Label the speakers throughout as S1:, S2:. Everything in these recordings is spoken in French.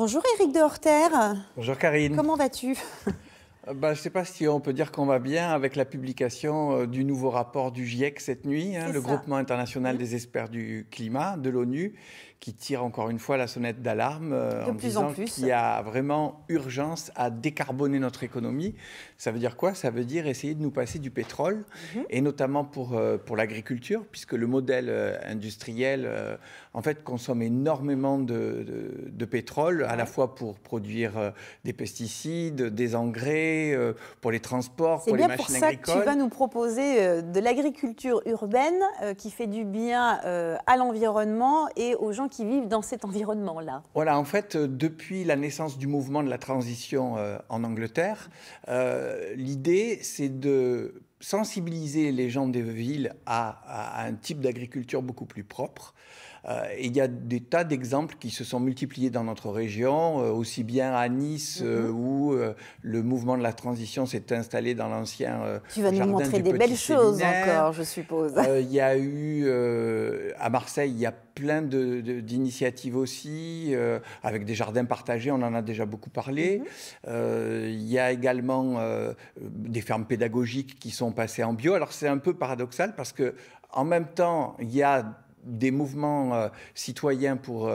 S1: Bonjour Éric de Horter.
S2: Bonjour Karine.
S1: Comment vas-tu?
S2: Je ne sais pas si on peut dire qu'on va bien avec la publication du nouveau rapport du GIEC cette nuit, le Groupement international des experts du climat de l'ONU, qui tire encore une fois la sonnette d'alarme en disant qu'il y a vraiment urgence à décarboner notre économie. Ça veut dire quoi? Ça veut dire essayer de nous passer du pétrole, et notamment pour l'agriculture, puisque le modèle industriel en fait consomme énormément de pétrole, à la fois pour produire des pesticides, des engrais, pour les transports, pour les machines agricoles.
S1: C'est bien pour ça que tu vas nous proposer de l'agriculture urbaine qui fait du bien à l'environnement et aux gens qui vivent dans cet environnement-là.
S2: Voilà, en fait, depuis la naissance du mouvement de la transition en Angleterre, l'idée, c'est de sensibiliser les gens des villes à un type d'agriculture beaucoup plus propre. Et il y a des tas d'exemples qui se sont multipliés dans notre région, aussi bien à Nice, où le mouvement de la transition s'est installé dans l'ancien jardin du Petit Séminaire.
S1: Tu vas nous montrer des belles choses encore, je suppose.
S2: Il y a eu, à Marseille, il y a plein d'initiatives aussi, avec des jardins partagés, on en a déjà beaucoup parlé. Il y a également des fermes pédagogiques qui sont passées en bio. Alors c'est un peu paradoxal parce qu'en même temps, il y a des mouvements citoyens pour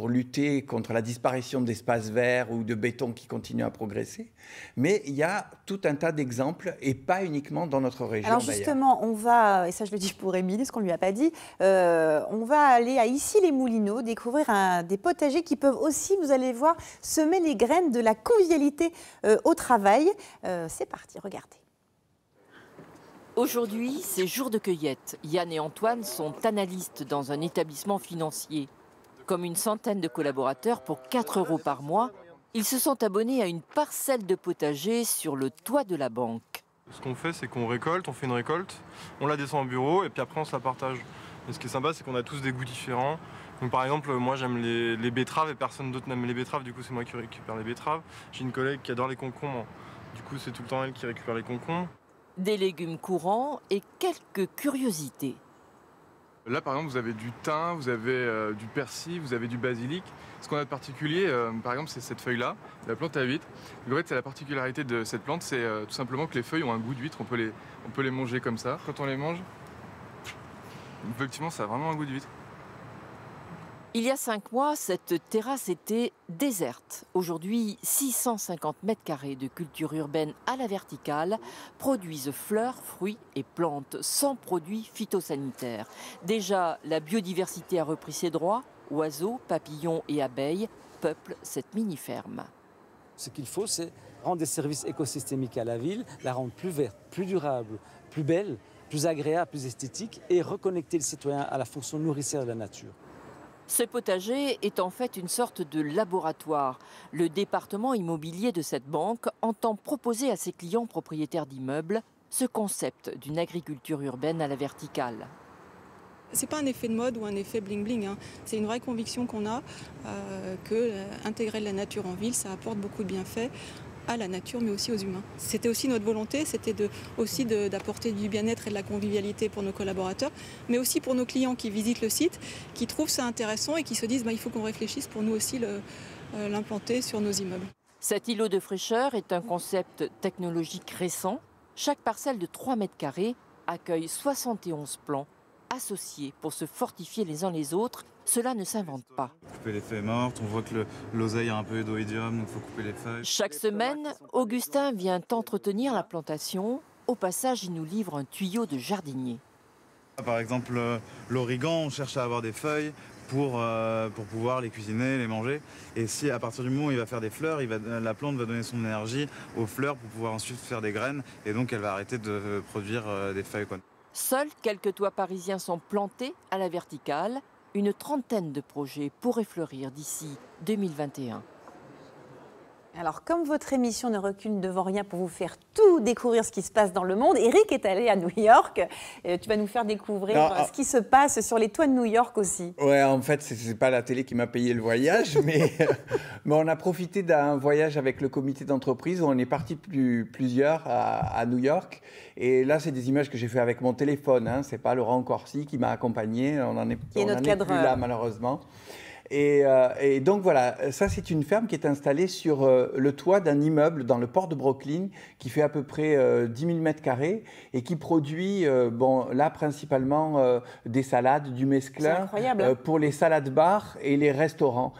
S2: lutter contre la disparition d'espaces verts ou de béton qui continuent à progresser. Mais il y a tout un tas d'exemples, et pas uniquement dans notre région.
S1: Alors justement, on va, et ça je le dis pour Émilie, ce qu'on ne lui a pas dit, on va aller à Issy-les-Moulineaux, découvrir des potagers qui peuvent aussi, vous allez voir, semer les graines de la convivialité au travail. C'est parti, regardez.
S3: Aujourd'hui, c'est jour de cueillette. Yann et Antoine sont analystes dans un établissement financier. Comme une centaine de collaborateurs pour 4 € par mois, ils se sont abonnés à une parcelle de potager sur le toit de la banque.
S4: Ce qu'on fait, c'est qu'on récolte, on fait une récolte, on la descend au bureau et puis après on se la partage. Et ce qui est sympa, c'est qu'on a tous des goûts différents. Donc par exemple, moi j'aime les betteraves et personne d'autre n'aime les betteraves, du coup c'est moi qui récupère les betteraves. J'ai une collègue qui adore les concombres, du coup c'est tout le temps elle qui récupère les concombres.
S3: Des légumes courants et quelques curiosités.
S5: Là, par exemple, vous avez du thym, vous avez du persil, vous avez du basilic. Ce qu'on a de particulier, par exemple, c'est cette feuille-là, la plante à huître. En fait, c'est la particularité de cette plante, c'est tout simplement que les feuilles ont un goût d'huître. On peut les manger comme ça. Quand on les mange, effectivement, ça a vraiment un goût d'huître.
S3: Il y a 5 mois, cette terrasse était déserte. Aujourd'hui, 650 mètres carrés de culture urbaine à la verticale produisent fleurs, fruits et plantes sans produits phytosanitaires. Déjà, la biodiversité a repris ses droits. Oiseaux, papillons et abeilles peuplent cette mini-ferme.
S6: Ce qu'il faut, c'est rendre des services écosystémiques à la ville, la rendre plus verte, plus durable, plus belle, plus agréable, plus esthétique et reconnecter le citoyen à la fonction nourricière de la nature.
S3: Ce potager est en fait une sorte de laboratoire. Le département immobilier de cette banque entend proposer à ses clients propriétaires d'immeubles ce concept d'une agriculture urbaine à la verticale.
S7: C'est pas un effet de mode ou un effet bling-bling, C'est une vraie conviction qu'on a que intégrer la nature en ville, ça apporte beaucoup de bienfaits à la nature mais aussi aux humains. C'était aussi notre volonté, c'était d'apporter du bien-être et de la convivialité pour nos collaborateurs, mais aussi pour nos clients qui visitent le site, qui trouvent ça intéressant et qui se disent il faut qu'on réfléchisse pour nous aussi l'implanter sur nos immeubles.
S3: Cet îlot de fraîcheur est un concept technologique récent. Chaque parcelle de 3 mètres carrés accueille 71 plants associés pour se fortifier les uns les autres. Cela ne s'invente pas.
S8: Couper les feuilles mortes, on voit que l'oseille a un peu d'oïdium, donc il faut couper les feuilles.
S3: Chaque semaine, Augustin vient entretenir la plantation. Au passage, il nous livre un tuyau de jardinier.
S8: Par exemple, l'origan, on cherche à avoir des feuilles pour pouvoir les cuisiner, les manger. Et si à partir du moment où il va faire des fleurs, la plante va donner son énergie aux fleurs pour pouvoir ensuite faire des graines. Et donc elle va arrêter de produire des feuilles.
S3: Seuls quelques toits parisiens sont plantés à la verticale. Une trentaine de projets pourraient fleurir d'ici 2021.
S1: Alors, comme votre émission ne recule devant rien pour vous faire tout découvrir ce qui se passe dans le monde, Éric est allé à New York. Tu vas nous faire découvrir ce qui se passe sur les toits de New York aussi.
S2: Ouais, en fait, c'est pas la télé qui m'a payé le voyage, mais on a profité d'un voyage avec le comité d'entreprise où on est parti plusieurs à New York. Et là, c'est des images que j'ai fait avec mon téléphone. C'est pas Laurent Corsi qui m'a accompagné. On en est plus là, malheureusement. Et donc voilà, ça c'est une ferme qui est installée sur le toit d'un immeuble dans le port de Brooklyn qui fait à peu près 10 000 m² et qui produit, bon là principalement des salades, du mesclun pour les salades bars et les restaurants.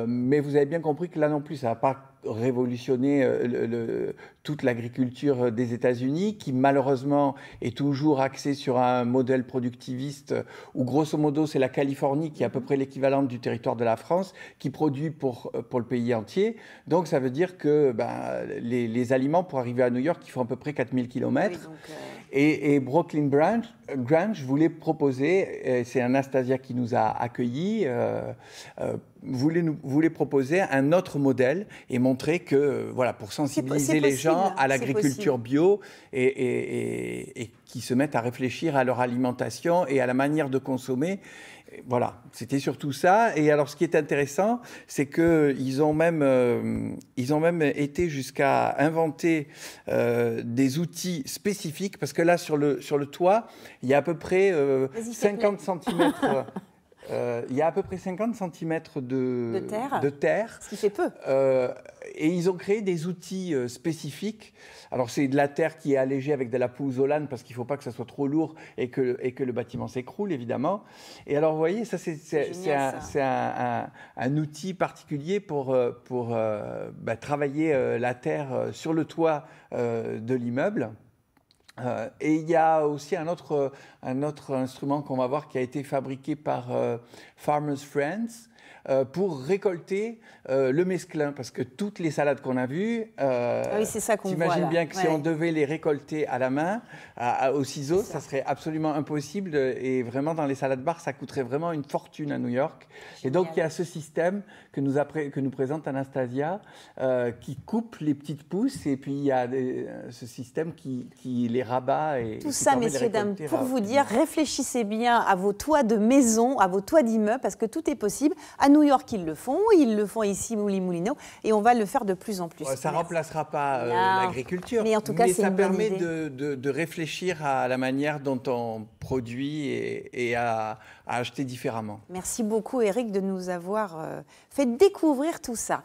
S2: Mais vous avez bien compris que là non plus, ça n'a pas révolutionner toute l'agriculture des États-Unis, qui malheureusement est toujours axée sur un modèle productiviste où grosso modo c'est la Californie qui est à peu près l'équivalent du territoire de la France, qui produit pour le pays entier. Donc ça veut dire que les aliments pour arriver à New York, ils font à peu près 4000 km. Oui, et Brooklyn Grange voulait proposer, c'est Anastasia qui nous a accueillis, voulait proposer un autre modèle et montrer que, voilà, pour sensibiliser les gens à l'agriculture bio et qui se mettent à réfléchir à leur alimentation et à la manière de consommer. Voilà, c'était surtout ça. Et alors, ce qui est intéressant, c'est qu'ils ont même été jusqu'à inventer des outils spécifiques, parce que là, sur le toit, il y a à peu près 50 cm. Il y a à peu près 50 cm de terre.
S1: Ce qui fait peu.
S2: Et ils ont créé des outils spécifiques. Alors, c'est de la terre qui est allégée avec de la pouzzolane parce qu'il ne faut pas que ça soit trop lourd et que le bâtiment s'écroule, évidemment. Et alors, vous voyez, ça, c'est un outil particulier pour travailler la terre sur le toit de l'immeuble. Et il y a aussi un autre instrument qu'on va voir qui a été fabriqué par Farmers Friends pour récolter le mesclun, parce que toutes les salades qu'on a vues,
S1: oui, c'est ça qu'on voit là.
S2: T'imagines bien que si on devait les récolter à la main, au ciseau, ça serait absolument impossible, et vraiment dans les salades bars, ça coûterait vraiment une fortune à New York. Génial. Et donc il y a ce système que nous présente Anastasia, qui coupe les petites pousses, et puis il y a ce système qui les rabat. Et
S1: tout ça, messieurs, dames, pour vous dire, réfléchissez bien à vos toits de maison, à vos toits d'immeubles, parce que tout est possible. À New York, ils le font ici, les Moulineaux, et on va le faire de plus en plus.
S2: Ça ne remplacera pas l'agriculture,
S1: mais en tout cas,
S2: ça permet de réfléchir à la manière dont on produit et à acheter différemment.
S1: Merci beaucoup, Eric, de nous avoir fait découvrir tout ça.